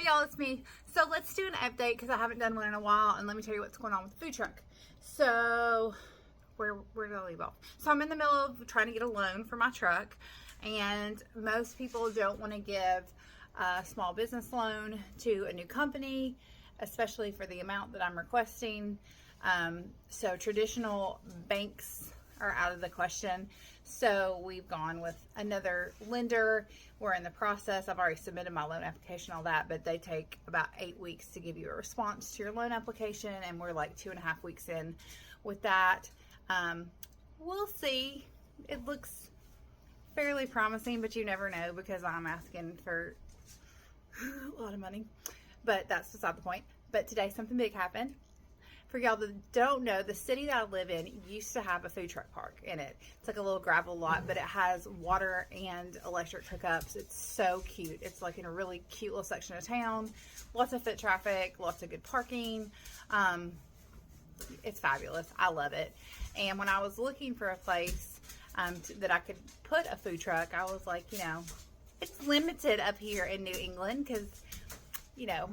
y'all, it's me. So let's do an update because I haven't done one in a while, and let me tell you what's going on with the food truck. So where did I leave off? So I'm in the middle of trying to get a loan for my truck, and most people don't want to give a small business loan to a new company, especially for the amount that I'm requesting. So traditional banks are out of the question. So we've gone with another lender. We're in the process. I've already submitted my loan application, all that, but they take about 8 weeks to give you a response to your loan application, and we're like 2.5 weeks in with that. We'll see. It looks fairly promising, but you never know because I'm asking for a lot of money, but that's beside the point. But today something big happened. For y'all that don't know, the city that I live in used to have a food truck park in it. It's like a little gravel lot, but it has water and electric hookups. It's so cute. It's like in a really cute little section of town. Lots of foot traffic, lots of good parking. It's fabulous. I love it. And when I was looking for a place that I could put a food truck, I was like, you know, it's limited up here in New England because, you know,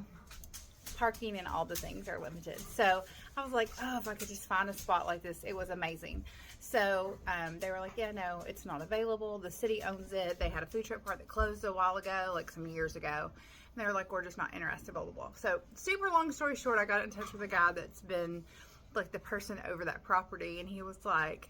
parking and all the things are limited. So I was like, oh, if I could just find a spot like this. It was amazing. So they were like, yeah, no, it's not available. The city owns it. They had a food truck park that closed a while ago, like some years ago. And they were like, we're just not interested, blah, blah, blah. So super long story short, I got in touch with a guy that's been like the person over that property. And he was like,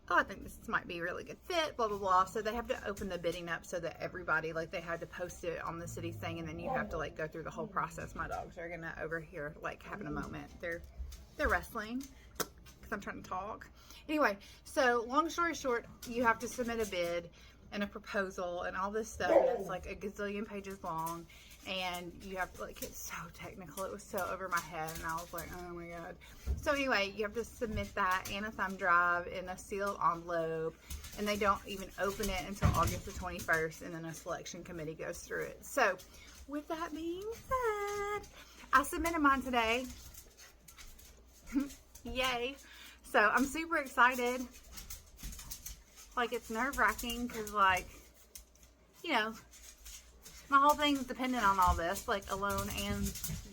oh, I think this might be a really good fit, blah, blah, blah. So they have to open the bidding up so that everybody, like they had to post it on the city thing, and then you have to like go through the whole process. My dogs are gonna over here like having a moment. They're wrestling because I'm trying to talk. Anyway, so long story short, you have to submit a bid and a proposal and all this stuff, and it's like a gazillion pages long, and you have to like, it's so technical. It was so over my head, and I was like, oh my god. So anyway, you have to submit that and a thumb drive in a sealed envelope, and they don't even open it until August the 21st, and then a selection committee goes through it. So with that being said, I submitted mine today. Yay. So I'm super excited. Like, it's nerve-wracking because, like, you know, my whole thing's dependent on all this, like a loan and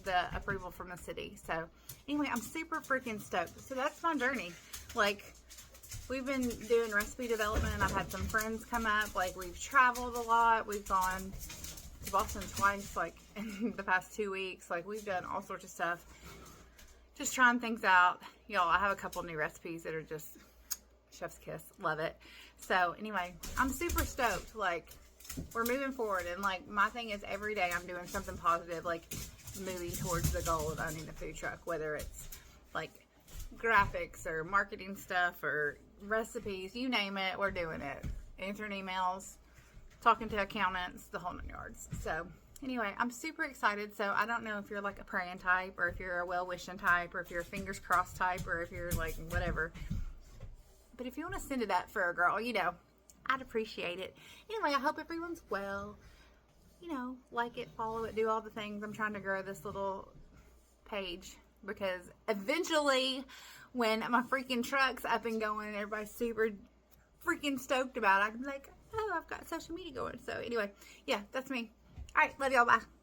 the approval from the city. So anyway, I'm super freaking stoked. So that's my journey. Like, we've been doing recipe development. I've had some friends come up. Like, we've traveled a lot. We've gone to Boston twice, like, in the past 2 weeks. Like, we've done all sorts of stuff. Just trying things out. Y'all, I have a couple new recipes that are just chef's kiss. Love it. So anyway, I'm super stoked. Like, we're moving forward, and like my thing is every day I'm doing something positive, like moving towards the goal of owning a food truck, whether it's like graphics or marketing stuff or recipes, you name it, we're doing it. Answering emails, talking to accountants, the whole 9 yards. So anyway, I'm super excited. So I don't know if you're like a praying type, or if you're a well-wishing type, or if you're a fingers crossed type, or if you're like whatever. But if you want to send it up for a girl, you know, I'd appreciate it. Anyway, I hope everyone's well. You know, like it, follow it, do all the things. I'm trying to grow this little page because eventually when my freaking truck's up and going and everybody's super freaking stoked about it, I can be like, oh, I've got social media going. So anyway, yeah, that's me. All right, love y'all. Bye.